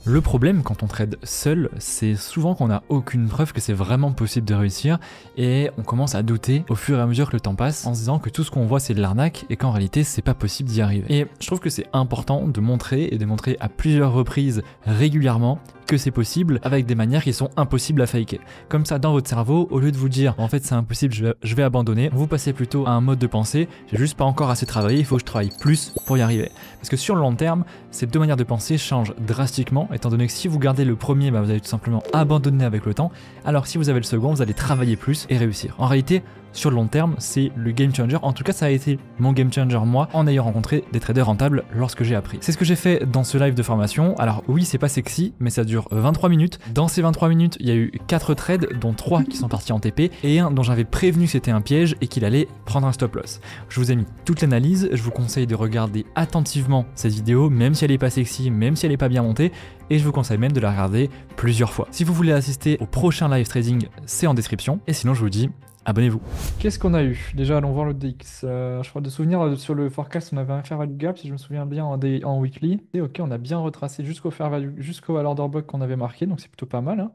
Le problème quand on trade seul, c'est souvent qu'on n'a aucune preuve que c'est vraiment possible de réussir et on commence à douter au fur et à mesure que le temps passe en se disant que tout ce qu'on voit c'est de l'arnaque et qu'en réalité c'est pas possible d'y arriver. Et je trouve que c'est important de montrer et de montrer à plusieurs reprises régulièrement que c'est possible avec des manières qui sont impossibles à faker. Comme ça dans votre cerveau, au lieu de vous dire en fait c'est impossible, je vais abandonner, vous passez plutôt à un mode de pensée, j'ai juste pas encore assez travaillé, il faut que je travaille plus pour y arriver. Parce que sur le long terme, ces deux manières de penser changent drastiquement, étant donné que si vous gardez le premier, vous allez tout simplement abandonner avec le temps, alors si vous avez le second, vous allez travailler plus et réussir. En réalité, sur le long terme, c'est le game changer. En tout cas, ça a été mon game changer moi, en ayant rencontré des traders rentables lorsque j'ai appris. C'est ce que j'ai fait dans ce live de formation. Alors oui, c'est pas sexy, mais ça dure 23 minutes. Dans ces 23 minutes, il y a eu 4 trades, dont 3 qui sont partis en TP, et un dont j'avais prévenu que c'était un piège et qu'il allait prendre un stop loss. Je vous ai mis toute l'analyse, je vous conseille de regarder attentivement cette vidéo, même si elle est pas sexy, même si elle est pas bien montée, et je vous conseille même de la regarder plusieurs fois. Si vous voulez assister au prochain live trading, c'est en description, et sinon je vous dis abonnez-vous. Qu'est-ce qu'on a eu? Déjà, allons voir le DX. Je crois de souvenir sur le forecast, on avait un fair value gap, si je me souviens bien, en weekly. Et ok, on a bien retracé jusqu'au fair value, jusqu'au order block qu'on avait marqué, donc c'est plutôt pas mal, hein.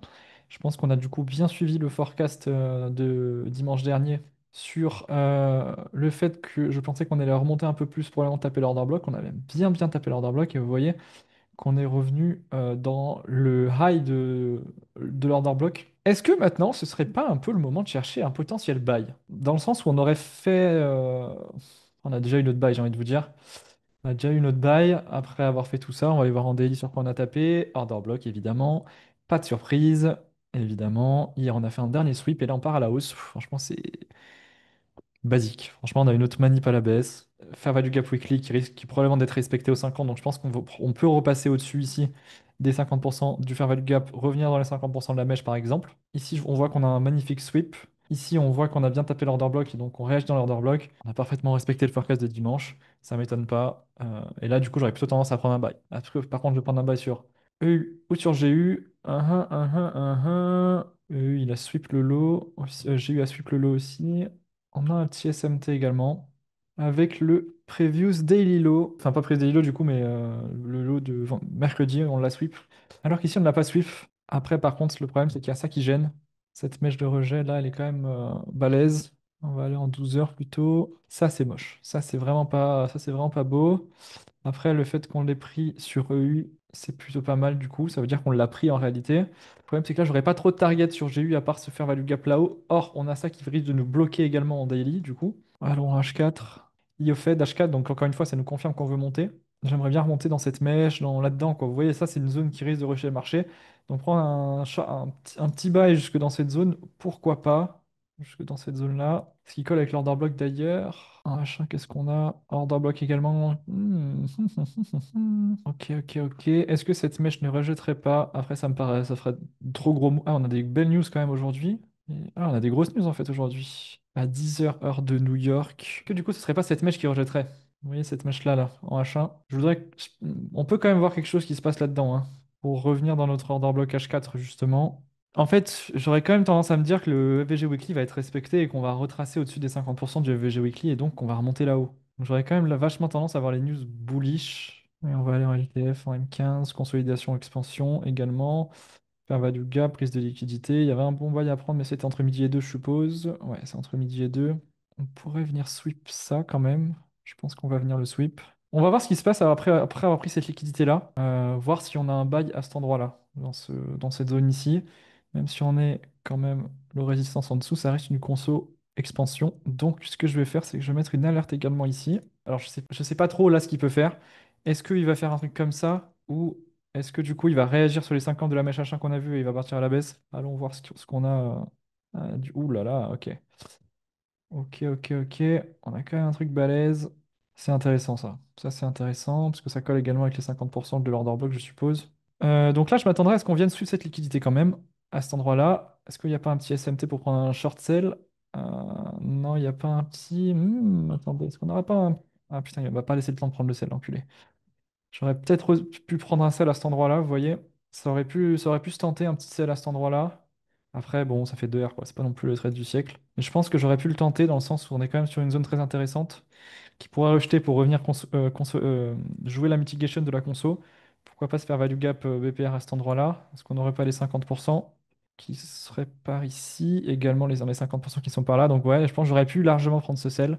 Je pense qu'on a du coup bien suivi le forecast de dimanche dernier sur le fait que je pensais qu'on allait remonter un peu plus pour aller taper l'order block. On avait bien tapé l'order block et vous voyez qu'on est revenu dans le high de l'order block. Est-ce que maintenant, ce serait pas un peu le moment de chercher un potentiel buy? Dans le sens où on aurait fait... on a déjà eu notre buy, j'ai envie de vous dire. On a déjà eu notre buy. Après avoir fait tout ça, on va aller voir en daily sur quoi on a tapé. Order block, évidemment. Pas de surprise, évidemment. Hier, on a fait un dernier sweep et là, on part à la hausse. Franchement, c'est basique. Franchement, on a une autre manip à la baisse. Fair value gap weekly qui risque probablement d'être respecté aux 50. Donc je pense on peut repasser au-dessus ici des 50% du fair value gap, revenir dans les 50% de la mèche par exemple. Ici, on voit qu'on a un magnifique sweep. Ici, on voit qu'on a bien tapé l'order block et donc on réagit dans l'order block. On a parfaitement respecté le forecast de dimanche. Ça m'étonne pas. Et là, du coup, j'aurais plutôt tendance à prendre un buy. Parce que, par contre, je vais prendre un buy sur EU ou sur GU. EU, il a sweep le low. GU a sweep le low aussi. On a un petit SMT également avec le Previous Daily Low. Enfin, pas Previous Daily Low du coup, mais le low de mercredi, on l'a sweep. Alors qu'ici, on ne l'a pas sweep. Après, par contre, le problème, c'est qu'il y a ça qui gêne. Cette mèche de rejet, là, elle est quand même balèze. On va aller en 12 heures plutôt. Ça, c'est moche. Ça, c'est vraiment pas beau. Après, le fait qu'on l'ait pris sur EU, c'est plutôt pas mal du coup. Ça veut dire qu'on l'a pris en réalité. Le problème, c'est que là, j'aurais pas trop de target sur GU à part se faire value gap là-haut. Or, on a ça qui risque de nous bloquer également en daily du coup. Allons H4. IO Fed H4, donc encore une fois, ça nous confirme qu'on veut monter. J'aimerais bien remonter dans cette mèche, là-dedans, quoi. Vous voyez, ça, c'est une zone qui risque de rusher le marché. Donc, prendre un petit bail jusque dans cette zone, pourquoi pas? Jusque dans cette zone-là. Ce qui colle avec l'order block d'ailleurs. Un H1, qu'est-ce qu'on a? Order block également. Ok. Est-ce que cette mèche ne rejetterait pas? Après, ça me paraît, ça ferait trop gros. Ah, on a des belles news quand même aujourd'hui. Ah, on a des grosses news en fait aujourd'hui. À 10 heures heure de New York. Que du coup, ce serait pas cette mèche qui rejetterait. Vous voyez cette mèche-là, là, en H1. Je voudrais on peut quand même voir quelque chose qui se passe là-dedans, hein. Pour revenir dans notre order block H4, justement. En fait, j'aurais quand même tendance à me dire que le FVG Weekly va être respecté et qu'on va retracer au-dessus des 50% du FVG Weekly et donc qu'on va remonter là-haut. Donc j'aurais quand même vachement tendance à voir les news bullish. Et on va aller en LTF, en M15, consolidation, expansion également. Fair value gap, prise de liquidité. Il y avait un bon bail à prendre, mais c'était entre midi et 2, je suppose. Ouais, c'est entre midi et 2. On pourrait venir sweep ça quand même. Je pense qu'on va venir le sweep. On va voir ce qui se passe après avoir pris cette liquidité-là. Voir si on a un bail à cet endroit-là, dans cette zone ici. Même si on est quand même le résistance en dessous, ça reste une conso expansion. Donc ce que je vais faire, c'est que je vais mettre une alerte également ici. Alors je sais pas trop là ce qu'il peut faire. Est-ce qu'il va faire un truc comme ça ou est-ce que du coup il va réagir sur les 50 de la mèche H1 qu'on a vu et il va partir à la baisse? Allons voir ce qu'on a. Ouh là là, ok. Ok. On a quand même un truc balèze. C'est intéressant ça. Ça c'est intéressant parce que ça colle également avec les 50% de l'order block, je suppose. Donc là, je m'attendrais à ce qu'on vienne suivre cette liquidité quand même, à cet endroit-là. Est-ce qu'il n'y a pas un petit SMT pour prendre un short sell? Non, il n'y a pas un petit... attendez, est-ce qu'on n'aurait pas un... Ah putain, il va pas laisser le temps de prendre le sell, l'enculé. J'aurais peut-être pu prendre un sell à cet endroit-là, vous voyez. Ça aurait pu se tenter un petit sell à cet endroit-là. Après, bon, ça fait 2 R, quoi. C'est pas non plus le trade du siècle. Mais je pense que j'aurais pu le tenter dans le sens où on est quand même sur une zone très intéressante qui pourrait rejeter pour revenir jouer la mitigation de la conso. Pourquoi pas se faire value gap BPR à cet endroit-là? Est-ce qu'on n'aurait pas les 50% qui seraient par ici? Également les 50% qui sont par là. Donc ouais, je pense que j'aurais pu largement prendre ce sel.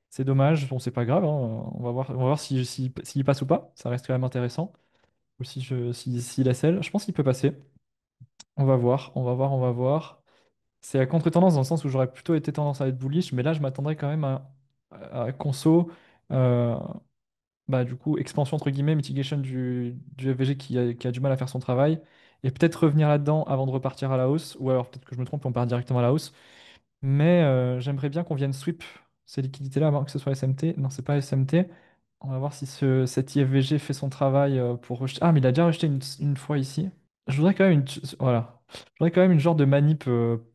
C'est dommage. Bon, c'est pas grave, hein. On va voir s'il passe ou pas. Ça reste quand même intéressant. Ou s'il a sel. Je pense qu'il peut passer. On va voir, on va voir, on va voir. C'est à contre-tendance dans le sens où j'aurais plutôt été tendance à être bullish, mais là je m'attendrais quand même à conso, euh, bah, du coup, expansion entre guillemets, mitigation du FVG qui a du mal à faire son travail, et peut-être revenir là-dedans avant de repartir à la hausse, ou alors peut-être que je me trompe, on part directement à la hausse. Mais j'aimerais bien qu'on vienne sweep ces liquidités-là avant que ce soit SMT. Non, c'est pas SMT. On va voir si cet IFVG fait son travail pour rejeter. Ah, mais il a déjà rejeté une fois ici. Je voudrais quand même voilà. Je voudrais quand même une genre de manip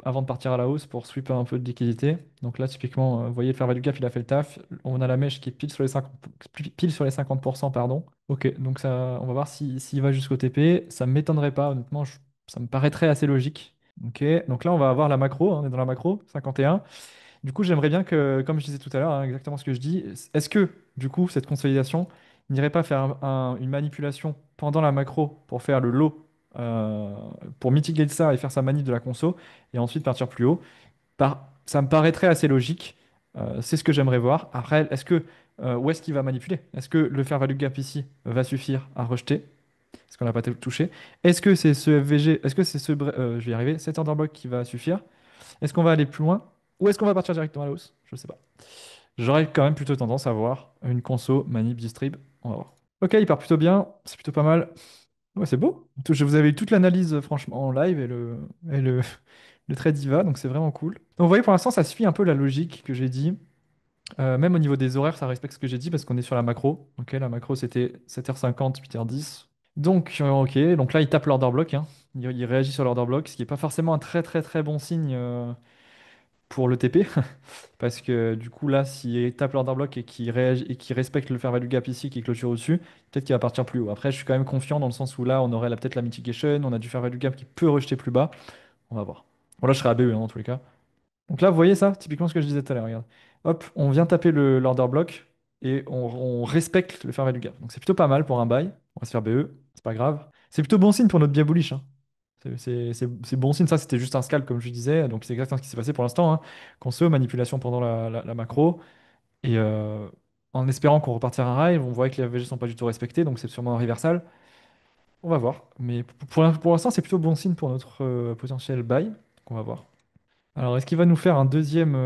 avant de partir à la hausse pour sweeper un peu de liquidité. Donc là, typiquement, vous voyez, le fair value gap, il a fait le taf. On a la mèche qui est pile sur les 50, pile sur les 50%, pardon. Ok, donc ça, on va voir s'il va jusqu'au TP. Ça ne m'étonnerait pas, honnêtement, ça me paraîtrait assez logique. Ok, donc là, on va avoir la macro, hein, on est dans la macro, 51. Du coup, j'aimerais bien que, comme je disais tout à l'heure, hein, exactement ce que je dis, est-ce que, du coup, cette consolidation n'irait pas faire une manipulation pendant la macro pour faire le lot, euh, pour mitiguer ça et faire sa manip de la conso, et ensuite partir plus haut? Ça me paraîtrait assez logique. C'est ce que j'aimerais voir. Après, où est-ce qu'il va manipuler? Est-ce que le fair value gap ici va suffire à rejeter? Parce qu'on n'a pas touché. Est-ce que c'est ce FVG, est-ce que c'est je vais y arriver, cet order block qui va suffire? Est-ce qu'on va aller plus loin? Ou est-ce qu'on va partir directement à la hausse? Je sais pas. J'aurais quand même plutôt tendance à voir une conso manip distrib. On va voir. Ok, il part plutôt bien. C'est plutôt pas mal. Ouais, c'est beau. Vous avez eu toute l'analyse franchement en live et le trade diva, donc c'est vraiment cool. Donc vous voyez, pour l'instant, ça suit un peu la logique que j'ai dit. Même au niveau des horaires, ça respecte ce que j'ai dit parce qu'on est sur la macro. Ok, la macro c'était 7h50, 8h10. Donc, ok, donc là il tape l'order block, hein. Il réagit sur l'order block, ce qui n'est pas forcément un très très très bon signe pour le TP. Parce que du coup, là, s'il tape l'order block et qu'il réagit et qu'il respecte le fair value gap ici, qui clôture au-dessus, peut-être qu'il va partir plus haut. Après, je suis quand même confiant dans le sens où là, on aurait peut-être la mitigation, on a du fair value gap qui peut rejeter plus bas. On va voir. Bon, là, je serai à BE hein, dans tous les cas. Donc là, vous voyez ça, typiquement ce que je disais tout à l'heure. Regarde. Hop, on vient taper l'order block et on respecte le fair value gap. Donc c'est plutôt pas mal pour un buy. On va se faire BE, c'est pas grave. C'est plutôt bon signe pour notre biais bullish, hein. C'est bon signe, ça c'était juste un scalp comme je disais, donc c'est exactement ce qui s'est passé pour l'instant, hein. Conso, manipulation pendant la macro, et en espérant qu'on repartira un rail, on voit que les AVG sont pas du tout respectés, donc c'est sûrement un reversal. On va voir, mais pour l'instant c'est plutôt bon signe pour notre potentiel buy, donc on va voir. Alors est-ce qu'il va nous faire un deuxième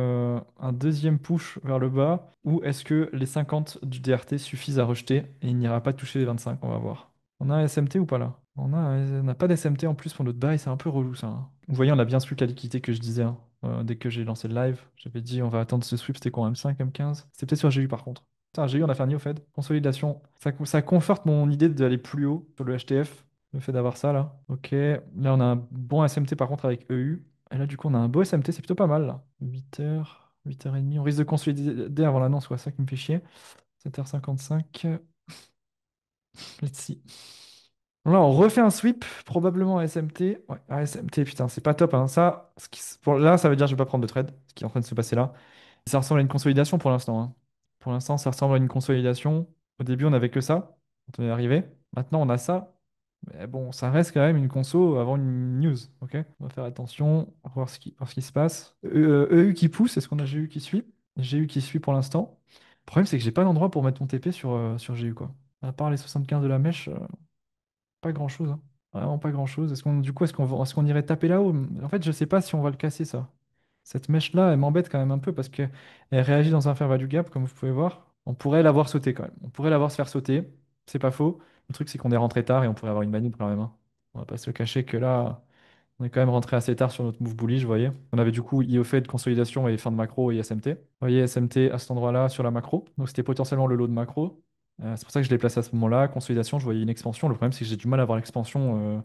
push vers le bas, ou est-ce que les 50 du DRT suffisent à rejeter et il n'ira pas toucher les 25? On va voir. On a un SMT ou pas là? On n'a pas d'SMT en plus pour notre bail, c'est un peu relou ça, hein. Vous voyez, on a bien su la liquidité que je disais, hein. Dès que j'ai lancé le live. J'avais dit on va attendre ce sweep, c'était quoi, M5, M15? C'était peut-être sur GU par contre. Putain, GU, on a fait un neo Fed. Consolidation. Ça conforte mon idée d'aller plus haut sur le HTF, le fait d'avoir ça là. Ok, là on a un bon SMT par contre avec EU. Et là du coup on a un beau SMT, c'est plutôt pas mal là. 8h, 8h30. On risque de consolider avant l'annonce, ouais, ça qui me fait chier. 7h55. Let's see. Là, on refait un sweep, probablement à SMT. Ouais, à SMT, putain, c'est pas top, hein. Ça, là, ça veut dire que je vais pas prendre de trade, ce qui est en train de se passer là. Ça ressemble à une consolidation pour l'instant, hein. Pour l'instant, ça ressemble à une consolidation. Au début, on n'avait que ça, quand on est arrivé. Maintenant, on a ça. Mais bon, ça reste quand même une conso avant une news, ok? On va faire attention, on va voir ce qui se passe. EU qui pousse, est-ce qu'on a GU qui suit? GU qui suit pour l'instant. Le problème, c'est que j'ai pas d'endroit pour mettre mon TP sur GU, quoi. À part les 75 de la mèche. Pas grand-chose, hein. Vraiment pas grand-chose. Du coup, est-ce qu'on irait taper là-haut? En fait, je sais pas si on va le casser, ça. Cette mèche-là, elle m'embête quand même un peu parce que elle réagit dans un fair value gap, comme vous pouvez voir. On pourrait l'avoir sauté quand même. On pourrait l'avoir se faire sauter. C'est pas faux. Le truc, c'est qu'on est rentré tard et on pourrait avoir une manip quand même, hein. On va pas se le cacher que là, on est quand même rentré assez tard sur notre move bullish, vous voyez. On avait du coup IO fait de consolidation et fin de macro et SMT. Vous voyez, SMT à cet endroit-là sur la macro. Donc c'était potentiellement le lot de macro. C'est pour ça que je l'ai placé à ce moment-là. Consolidation, je voyais une expansion. Le problème, c'est que j'ai du mal à voir l'expansion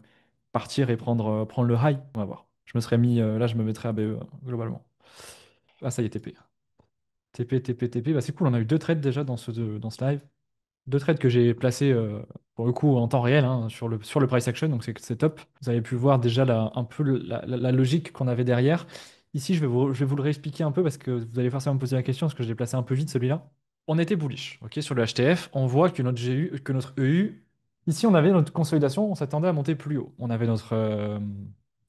partir et prendre le high. On va voir. Je me serais mis, là, je me mettrais à BE globalement. Ah, ça y est, TP. TP, TP, TP. Bah, c'est cool, on a eu deux trades déjà dans ce live. Deux trades que j'ai placés pour le coup en temps réel, hein, sur le price action, donc c'est top. Vous avez pu voir déjà un peu la logique qu'on avait derrière. Ici, je vais vous le réexpliquer un peu parce que vous allez forcément me poser la question parce que je l'ai placé un peu vite celui-là. On était bullish, ok, sur le HTF. On voit que notre GU, que notre EU Ici, on avait notre consolidation, on s'attendait à monter plus haut. On avait notre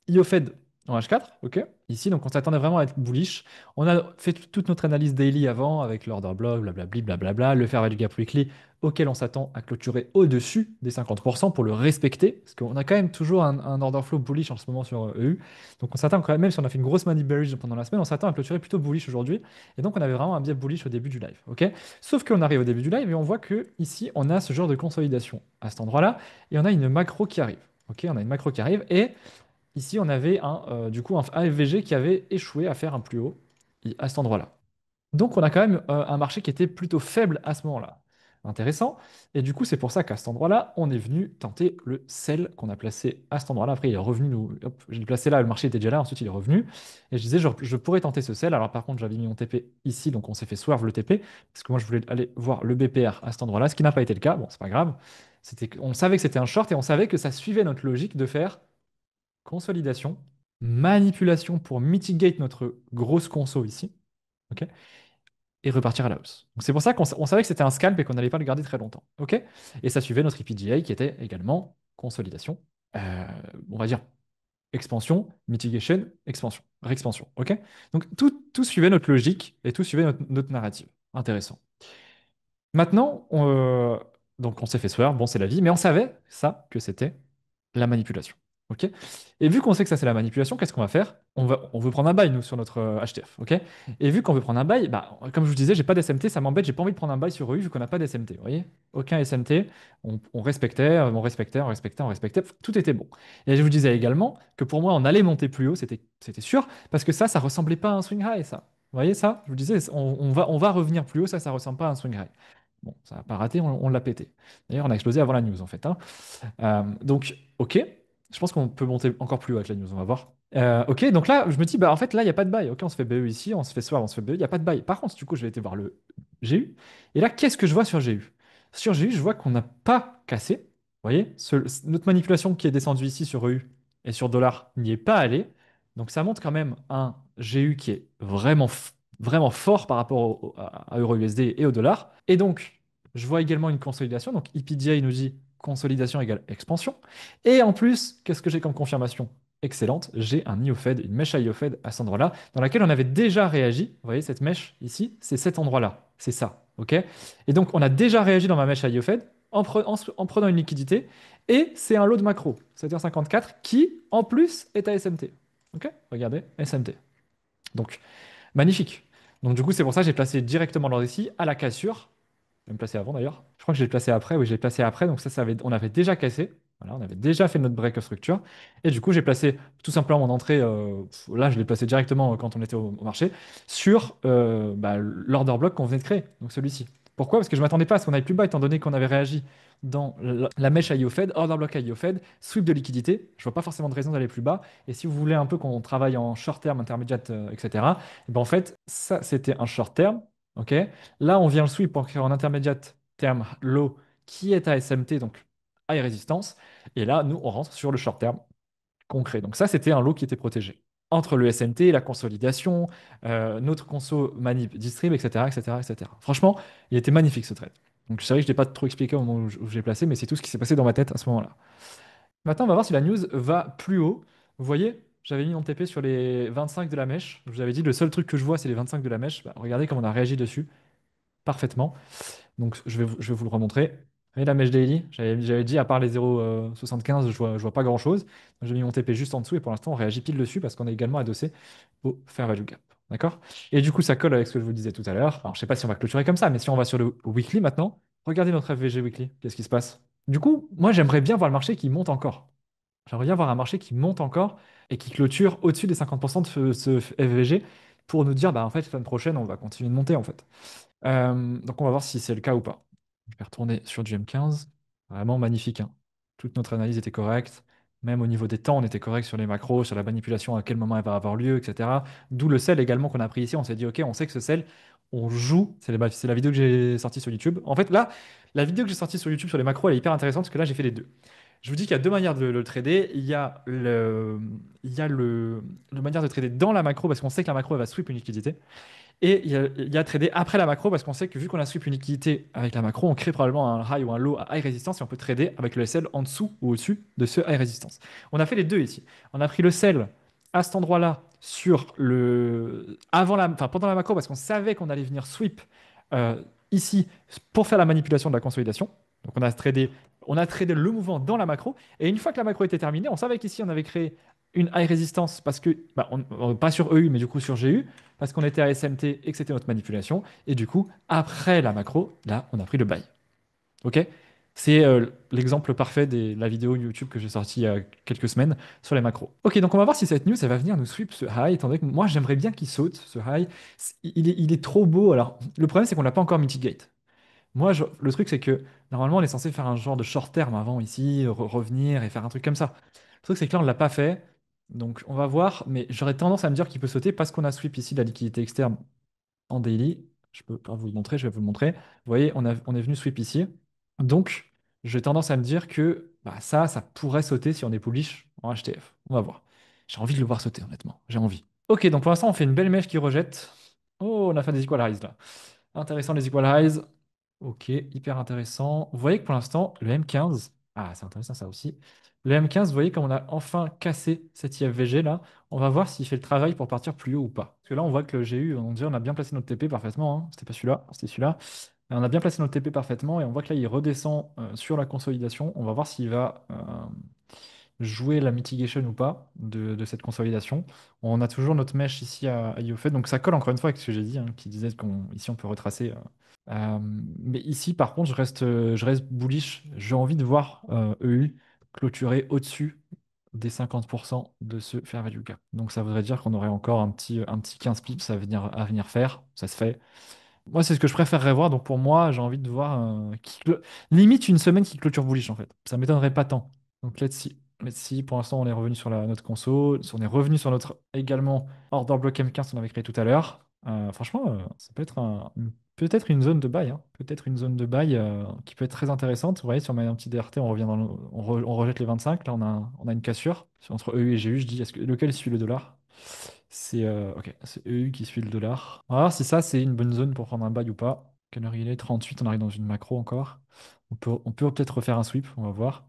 IOFED en H4, ok? Ici, donc on s'attendait vraiment à être bullish. On a fait toute notre analyse daily avant avec l'order block, blablabli, blablabla, le fair value gap weekly, auquel on s'attend à clôturer au-dessus des 50% pour le respecter, parce qu'on a quand même toujours un order flow bullish en ce moment sur EU. Donc on s'attend quand même, même si on a fait une grosse manip bearish pendant la semaine, on s'attend à clôturer plutôt bullish aujourd'hui. Et donc on avait vraiment un biais bullish au début du live, ok? Sauf qu'on arrive au début du live et on voit que ici on a ce genre de consolidation à cet endroit-là et on a une macro qui arrive. Ok, on a une macro qui arrive et ici on avait du coup un AFVG qui avait échoué à faire un plus haut à cet endroit-là. Donc on a quand même un marché qui était plutôt faible à ce moment-là. Intéressant. Et du coup, c'est pour ça qu'à cet endroit-là, on est venu tenter le sell qu'on a placé à cet endroit-là. Après, il est revenu nous. Hop, je l'ai placé là, le marché était déjà là, ensuite il est revenu. Et je disais, je pourrais tenter ce sell. Alors par contre, j'avais mis mon TP ici, donc on s'est fait swerve le TP, parce que moi je voulais aller voir le BPR à cet endroit-là, ce qui n'a pas été le cas. Bon, c'est pas grave. On savait que c'était un short et on savait que ça suivait notre logique de faire consolidation, manipulation pour mitigate notre grosse conso ici. Ok, et repartir à la hausse. Donc c'est pour ça on savait que c'était un scalp et qu'on n'allait pas le garder très longtemps. Ok? Et ça suivait notre EPGA qui était également consolidation, euh, on va dire expansion, mitigation, expansion, réexpansion. Ok? Donc tout suivait notre logique et tout suivait notre narrative. Intéressant. Maintenant, donc on s'est fait swear, bon c'est la vie, mais on savait ça que c'était la manipulation. Ok? Et vu qu'on sait que ça c'est la manipulation, qu'est-ce qu'on va faire? On veut prendre un buy nous sur notre HTF. Ok? Et vu qu'on veut prendre un buy, bah, comme je vous disais, j'ai pas d'SMT, ça m'embête, j'ai pas envie de prendre un buy sur EU vu qu'on n'a pas d'SMT. Vous voyez? Aucun SMT, on respectait, on respectait, tout était bon. Et je vous disais également que pour moi on allait monter plus haut, c'était sûr, parce que ça ressemblait pas à un swing high, ça. Vous voyez ça? Je vous disais, on va revenir plus haut, ça ressemble pas à un swing high. Bon, ça n'a pas raté, on l'a pété. D'ailleurs, on a explosé avant la news en fait, hein. Donc, ok, je pense qu'on peut monter encore plus haut avec la news, on va voir. Ok, donc là, je me dis, bah en fait, là, il n'y a pas de bail. Ok, on se fait BE ici, on se fait swap, on se fait BE, il n'y a pas de bail. Par contre, du coup, je vais été voir le GU. Et là, qu'est-ce que je vois sur GU? Sur GU, je vois qu'on n'a pas cassé. Vous voyez, notre manipulation qui est descendue ici sur EU et sur dollar n'y est pas allée. Donc, ça montre quand même un GU qui est vraiment fort par rapport à euro-USD et au dollar. Et donc, je vois également une consolidation. Donc, EPDI nous dit consolidation égale expansion. Et en plus, qu'est-ce que j'ai comme confirmation excellente? J'ai un IOFED, une mèche à IOFED à cet endroit-là, dans laquelle on avait déjà réagi. Vous voyez, cette mèche ici, c'est cet endroit-là. C'est ça. OK? Et donc, on a déjà réagi dans ma mèche à IOFED en prenant une liquidité. Et c'est un lot de macro, 7h54, qui, en plus, est à SMT. OK? Regardez, SMT. Donc, magnifique. Donc du coup, c'est pour ça que j'ai placé directement l'ordre ici, à la cassure. Je vais me placer avant d'ailleurs. Je crois que je l'ai placé après. Oui, je l'ai placé après. Donc on avait déjà cassé. Voilà, on avait déjà fait notre break of structure. Et du coup, j'ai placé tout simplement mon entrée. Là, je l'ai placé directement quand on était au marché sur bah, l'order block qu'on venait de créer. Donc celui-ci. Pourquoi? Parce que je ne m'attendais pas à ce qu'on aille plus bas étant donné qu'on avait réagi dans la mèche IO Fed, order block IO Fed, sweep de liquidité. Je vois pas forcément de raison d'aller plus bas. Et si vous voulez un peu qu'on travaille en short terme, intermédiate, etc., et ben en fait, ça, c'était un short terme. OK? Là, on vient le sweep pour créer un intermédiate terme low qui est à SMT, donc high résistance. Et là, nous, on rentre sur le short terme concret. Donc ça, c'était un lot qui était protégé. Entre le SMT, la consolidation, notre conso manip distrib, etc., etc., etc. Franchement, il était magnifique ce trade. Donc c'est vrai que je ne l'ai pas trop expliqué au moment où j'ai placé, mais c'est tout ce qui s'est passé dans ma tête à ce moment-là. Maintenant, on va voir si la news va plus haut. Vous voyez, j'avais mis mon TP sur les 25 de la mèche. Je vous avais dit, le seul truc que je vois, c'est les 25 de la mèche. Bah, regardez comment on a réagi dessus parfaitement. Donc je vais vous le remontrer. Vous voyez la mèche daily, j'avais dit à part les 0,75, je vois pas grand-chose. J'ai mis mon TP juste en dessous et pour l'instant on réagit pile dessus parce qu'on est également adossé au fair value gap. D'accord? Et du coup ça colle avec ce que je vous disais tout à l'heure. Alors je sais pas si on va clôturer comme ça, mais si on va sur le weekly maintenant, regardez notre FVG weekly, qu'est-ce qui se passe? Du coup, moi j'aimerais bien voir le marché qui monte encore. J'aimerais bien voir un marché qui monte encore et qui clôture au-dessus des 50% de ce FVG pour nous dire, bah en fait, la semaine prochaine, on va continuer de monter en fait. Donc on va voir si c'est le cas ou pas. Je vais retourner sur du M15. Vraiment magnifique, hein. Toute notre analyse était correcte. Même au niveau des temps, on était correct sur les macros, sur la manipulation, à quel moment elle va avoir lieu, etc. D'où le sell également qu'on a pris ici. On s'est dit, OK, on sait que ce sell, on joue. C'est la vidéo que j'ai sortie sur YouTube. En fait, là, la vidéo que j'ai sortie sur YouTube sur les macros, elle est hyper intéressante parce que là, j'ai fait les deux. Je vous dis qu'il y a deux manières de le trader. Il y a le manière de trader dans la macro parce qu'on sait que la macro, elle va sweep une liquidité. Et il y a trader après la macro parce qu'on sait que vu qu'on a sweep une liquidité avec la macro, on crée probablement un high ou un low à high résistance et on peut trader avec le SL en dessous ou au-dessus de ce high résistance. On a fait les deux ici. On a pris le sell à cet endroit-là sur enfin, pendant la macro parce qu'on savait qu'on allait venir sweep euh, ici pour faire la manipulation de la consolidation. Donc on a tradé le mouvement dans la macro et une fois que la macro était terminée, on savait qu'ici on avait créé une high résistance parce que bah, pas sur EU mais du coup sur GU parce qu'on était à SMT et que c'était notre manipulation. Et du coup, après la macro, là, on a pris le buy. OK? C'est l'exemple parfait de la vidéo YouTube que j'ai sortie il y a quelques semaines sur les macros. Ok, donc on va voir si cette news, ça va venir nous sweep ce high, étant donné que moi, j'aimerais bien qu'il saute, ce high. Il est trop beau. Alors, le problème, c'est qu'on l'a pas encore mitigate. Moi, le truc, c'est que normalement, on est censé faire un genre de short terme avant ici, revenir et faire un truc comme ça. Le truc, c'est que là, on l'a pas fait. Donc, on va voir, mais j'aurais tendance à me dire qu'il peut sauter parce qu'on a sweep ici la liquidité externe en daily. Je peux pas vous le montrer, je vais vous le montrer. Vous voyez, on est venu sweep ici. Donc, j'ai tendance à me dire que bah, ça pourrait sauter si on est bullish en HTF. On va voir. J'ai envie de le voir sauter, honnêtement. J'ai envie. Ok, donc pour l'instant, on fait une belle mèche qui rejette. Oh, on a fait des equal highs là. Intéressant les equal highs. Ok, hyper intéressant. Vous voyez que pour l'instant, le M15, ah, c'est intéressant ça aussi. Le M15, vous voyez comme on a enfin cassé cet IFVG là. On va voir s'il fait le travail pour partir plus haut ou pas. Parce que là, on voit que le GU, on dirait on a bien placé notre TP parfaitement, hein. C'était pas celui-là, c'était celui-là. Et on a bien placé notre TP parfaitement et on voit que là, il redescend sur la consolidation. On va voir s'il va jouer la mitigation ou pas de cette consolidation. On a toujours notre mèche ici à IOFED, donc ça colle encore une fois avec ce que j'ai dit, hein, qui disait qu'ici on peut retracer. Mais ici, par contre, je reste bullish. J'ai envie de voir EU clôturer au-dessus des 50% de ce fair value gap. Donc ça voudrait dire qu'on aurait encore un petit 15 pips à venir faire. Ça se fait. Moi, c'est ce que je préférerais voir. Donc pour moi, j'ai envie de voir limite une semaine qui clôture bullish en fait. Ça m'étonnerait pas tant. Donc let's see. Let's see. Pour l'instant, on est revenu sur notre conso. On est revenu sur notre également order block M15 qu'on avait créé tout à l'heure. Franchement, ça peut être peut-être une zone de buy, hein. Peut-être une zone de buy qui peut être très intéressante. Vous voyez, si on met un petit DRT, on revient on rejette les 25. Là, on a une cassure. C'est entre EU et GU. Je dis, lequel suit le dollar? C'est ok, c'est EU qui suit le dollar. On va voir si ça, c'est une bonne zone pour prendre un buy ou pas. Quelle heure il est? 38, on arrive dans une macro encore. On peut peut-être refaire un sweep, on va voir.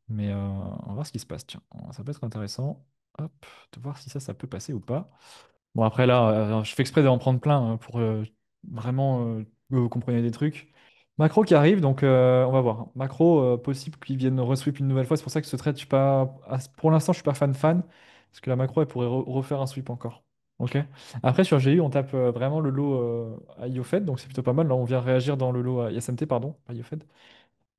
Mais on va voir ce qui se passe. Tiens, ça peut être intéressant. Hop, de voir si ça peut passer ou pas. Bon, après là, je fais exprès d'en prendre plein hein, pour vraiment que vous compreniez des trucs. Macro qui arrive, donc on va voir. Macro, possible qu'ils viennent resweep une nouvelle fois. C'est pour ça que ce trade, je suis pas, pour l'instant, je suis pas fan. Parce que la macro, elle pourrait refaire un sweep encore. Ok. Après, sur GU, on tape vraiment le lot à IOFED, donc c'est plutôt pas mal. Là, on vient réagir dans le lot à SMT, pardon, pas IOFED.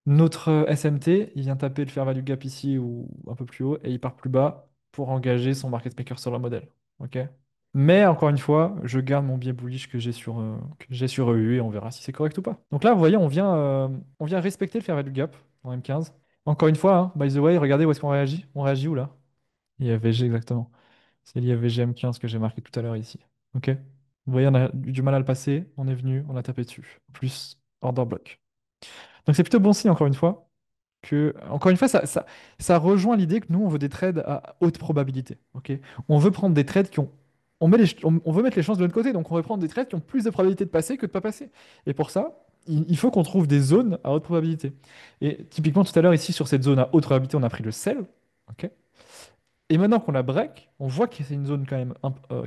Notre SMT, il vient taper le fair value gap ici ou un peu plus haut et il part plus bas pour engager son market maker sur le modèle. Ok. Mais encore une fois, je garde mon biais bullish que j'ai sur EU et on verra si c'est correct ou pas. Donc là, vous voyez, on vient respecter le fair value gap en M15. Encore une fois, hein, by the way, regardez où est-ce qu'on réagit. On réagit où là? IFVG exactement. C'est l'IFVG M15 que j'ai marqué tout à l'heure ici. Ok? Vous voyez, on a eu du mal à le passer. On est venu, on a tapé dessus. Plus order block. Donc c'est plutôt bon signe, encore une fois. Encore une fois, ça rejoint l'idée que nous, on veut des trades à haute probabilité. Ok. On veut prendre des trades qui ont. On veut mettre les chances de notre côté, donc on veut prendre des trades qui ont plus de probabilité de passer que de pas passer. Et pour ça, il faut qu'on trouve des zones à haute probabilité. Et typiquement, tout à l'heure, ici, sur cette zone à haute probabilité, on a pris le sell. Ok. Et maintenant qu'on la break, on voit que c'est une zone quand même,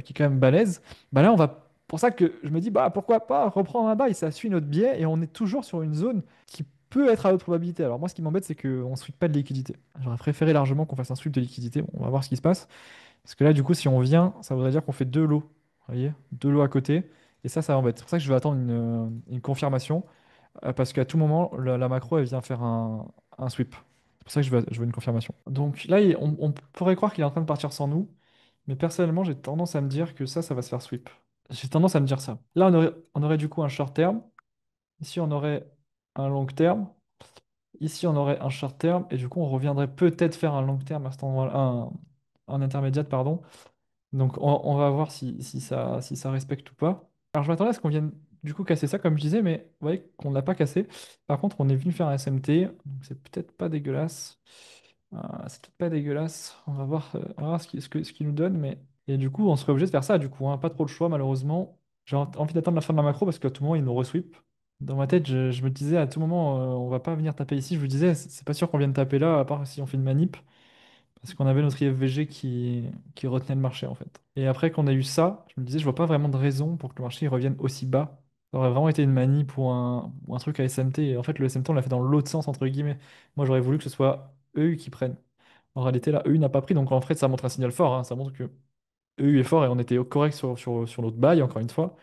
qui est quand même balèze. Bah là, on va. Pour ça que je me dis, bah pourquoi pas reprendre un bail, ça suit notre biais et on est toujours sur une zone qui peut être à haute probabilité. Alors moi, ce qui m'embête, c'est qu'on ne sweep pas de liquidité. J'aurais préféré largement qu'on fasse un sweep de liquidité. Bon, on va voir ce qui se passe. Parce que là, du coup, si on vient, ça voudrait dire qu'on fait deux lots. Vous voyez? Deux lots à côté. Et ça m'embête. C'est pour ça que je vais attendre une confirmation. Parce qu'à tout moment, la macro, elle vient faire un sweep. C'est pour ça que je veux une confirmation. Donc là, on pourrait croire qu'il est en train de partir sans nous. Mais personnellement, j'ai tendance à me dire que ça va se faire sweep. J'ai tendance à me dire ça. Là, on aurait du coup un short terme. Ici, on aurait un long terme. Ici, on aurait un short terme. Et du coup, on reviendrait peut-être faire un long terme à cet endroit-là. Un intermédiaire, pardon. Donc, on va voir si ça respecte ou pas. Alors, je m'attendais à ce qu'on vienne du coup casser ça, comme je disais, mais vous voyez qu'on ne l'a pas cassé. Par contre, on est venu faire un SMT. Donc, c'est peut-être pas dégueulasse. C'est peut-être pas dégueulasse. On va voir ce qu'il nous donne. Mais... Et du coup, on serait obligé de faire ça, du coup, hein. Pas trop le choix, malheureusement. J'ai envie d'attendre la fin de la macro parce qu'à tout moment, il nous resweep. Dans ma tête, je me disais à tout moment, on va pas venir taper ici. Je me disais, c'est pas sûr qu'on vienne taper là, à part si on fait une manip. Parce qu'on avait notre IFVG qui retenait le marché en fait. Et après qu'on a eu ça, je me disais, je vois pas vraiment de raison pour que le marché il revienne aussi bas. Ça aurait vraiment été une manip ou un truc à SMT. Et en fait, le SMT, on l'a fait dans l'autre sens, entre guillemets. Moi, j'aurais voulu que ce soit EU qui prenne. En réalité, là, EU n'a pas pris. Donc en fait, ça montre un signal fort, hein. Ça montre que EU est fort et on était correct sur notre buy, encore une fois.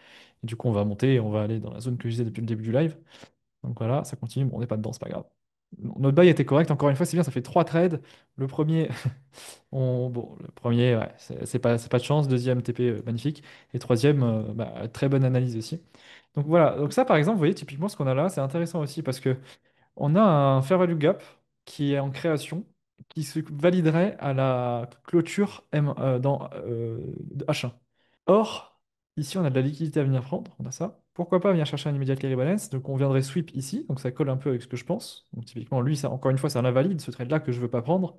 Et du coup, on va monter et on va aller dans la zone que je disais depuis le début du live. Donc voilà, ça continue. Bon, on n'est pas dedans, c'est pas grave. Notre buy était correct, encore une fois, c'est bien, ça fait 3 trades. Le premier, bon, le premier, ouais, c'est pas de chance. Deuxième, TP, magnifique. Et troisième, bah, très bonne analyse aussi. Donc voilà, donc ça par exemple, vous voyez, typiquement ce qu'on a là, c'est intéressant aussi parce que on a un fair value gap qui est en création, qui se validerait à la clôture dans H1. Or, ici, on a de la liquidité à venir prendre, on a ça. Pourquoi pas venir chercher un immediate carry balance? Donc, on viendrait sweep ici, donc ça colle un peu avec ce que je pense. Donc, typiquement, lui, ça, encore une fois, c'est un invalide, ce trade-là que je veux pas prendre.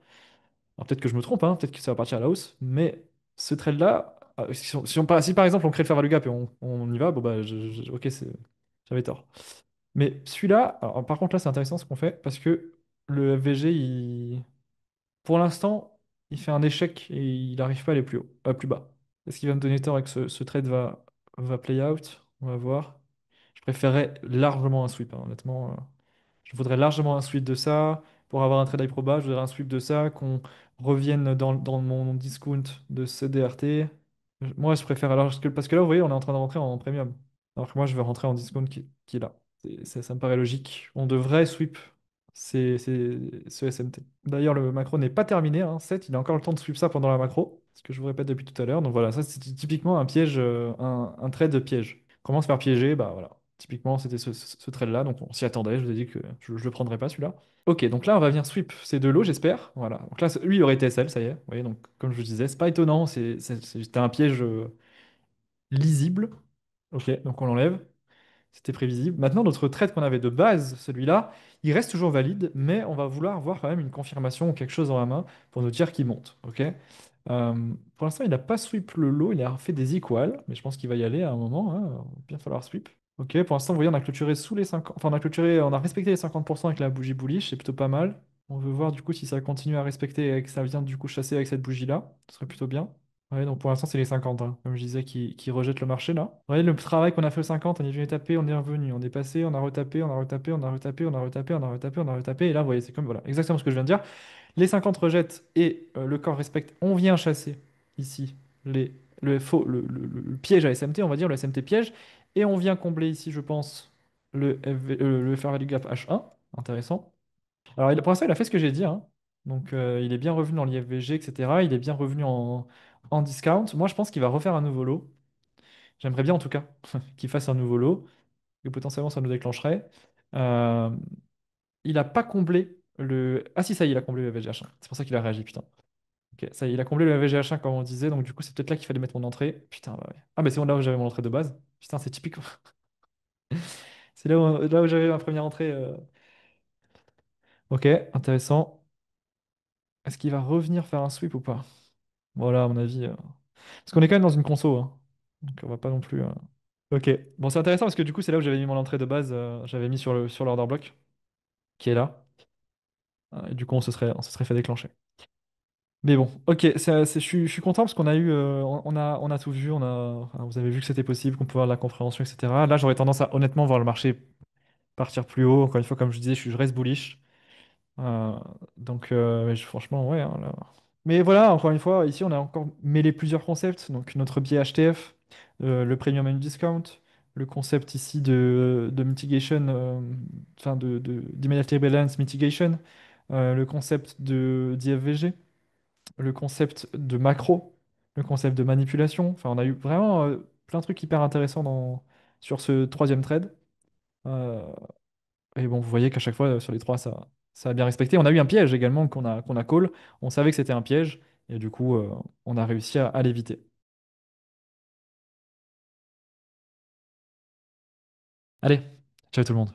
Alors, peut-être que je me trompe, hein, peut-être que ça va partir à la hausse, mais ce trade-là, si par exemple on crée le fair value gap et on y va, bon bah, ok, j'avais tort. Mais celui-là, alors, par contre, là, c'est intéressant ce qu'on fait parce que le FVG, pour l'instant, il fait un échec et il n'arrive pas à aller plus haut, plus bas. Est-ce qu'il va me donner tort et que ce trade va play out? On va voir. Je préférerais largement un sweep, hein, honnêtement. Je voudrais largement un sweep de ça. Pour avoir un trade high proba, je voudrais un sweep de ça, qu'on revienne dans mon discount de ce DRT. Moi, je préfère alors, parce que là, vous voyez, on est en train de rentrer en premium. Alors que moi, je vais rentrer en discount qui est là. Ça me paraît logique. On devrait sweep ce SMT. D'ailleurs, le macro n'est pas terminé, hein. 7, il a encore le temps de sweep ça pendant la macro, ce que je vous répète depuis tout à l'heure. Donc voilà, ça c'est typiquement un piège, un trade de piège. Comment se faire piéger? Bah voilà. Typiquement, c'était ce trade-là, donc on s'y attendait. Je vous ai dit que je ne le prendrais pas celui-là. Ok, donc là, on va venir sweep ces deux lots, j'espère. Voilà. Donc là, lui, il aurait été SL, ça y est. Vous voyez, donc comme je vous disais, c'est pas étonnant, c'était un piège lisible. Ok, donc on l'enlève. C'était prévisible. Maintenant, notre trade qu'on avait de base, celui-là, il reste toujours valide, mais on va vouloir voir quand même une confirmation ou quelque chose dans la main pour nous dire qu'il monte. Ok. Pour l'instant, il n'a pas sweep le lot, il a fait des equals, mais je pense qu'il va y aller à un moment, hein. Il va bien falloir sweep. Ok, pour l'instant, vous voyez, on a clôturé sous les 50, enfin, on a respecté les 50% avec la bougie bullish, c'est plutôt pas mal. On veut voir du coup si ça continue à respecter et que ça vient du coup chasser avec cette bougie-là. Ce serait plutôt bien. Ouais, donc pour l'instant, c'est les 50, hein, comme je disais, qui rejettent le marché là. Vous voyez le travail qu'on a fait au 50, on est venu taper, on est revenu, on est passé, on a retapé, on a retapé, on a retapé, on a retapé, on a retapé, on a retapé. Et là, vous voyez, c'est comme voilà, exactement ce que je viens de dire. Les 50 rejettent et le corps respecte. On vient chasser ici les, le piège à SMT, on va dire, le SMT piège. Et on vient combler ici, je pense, le Fair Value Gap H1. Intéressant. Alors, pour l'instant, il a fait ce que j'ai dit, hein. Donc, il est bien revenu dans l'IFVG, etc. Il est bien revenu en discount. Moi, je pense qu'il va refaire un nouveau lot. J'aimerais bien, en tout cas, qu'il fasse un nouveau lot. Et potentiellement, ça nous déclencherait. Euh, il n'a pas comblé le... Ah si, ça y est, il a comblé le VGH1. C'est pour ça qu'il a réagi, putain. Ok, ça y est, il a comblé le VGH1, comme on disait. Donc, du coup, c'est peut-être là qu'il fallait mettre mon entrée. Putain, bah ouais. Ah, mais c'est là où j'avais mon entrée de base. Putain, c'est typique. C'est là où j'avais ma première entrée. Ok, intéressant. Est-ce qu'il va revenir faire un sweep ou pas? Voilà, à mon avis. Parce qu'on est quand même dans une conso, hein. Donc on va pas non plus. Ok. Bon, c'est intéressant parce que du coup, c'est là où j'avais mis mon entrée de base. J'avais mis sur l'order block, qui est là. Et du coup, on se serait fait déclencher. Mais bon, ok, je suis content parce qu'on a eu, on a tout vu, enfin, vous avez vu que c'était possible, qu'on pouvait avoir de la compréhension, etc. Là, j'aurais tendance à honnêtement voir le marché partir plus haut. Encore une fois, comme je disais, je reste bullish. Euh, donc, mais franchement, ouais, hein, là. Mais voilà, encore une fois, ici, on a encore mêlé plusieurs concepts. Donc, notre biais HTF, le Premium and Discount, le concept ici de mitigation, enfin, d'Immediate Balance Mitigation, le concept d'IFVG, le concept de macro, le concept de manipulation. Enfin, on a eu vraiment plein de trucs hyper intéressants sur ce troisième trade. Euh, et bon, vous voyez qu'à chaque fois, sur les trois, ça a bien respecté. On a eu un piège également qu'on a call. On savait que c'était un piège. Et du coup, on a réussi à l'éviter. Allez, ciao tout le monde.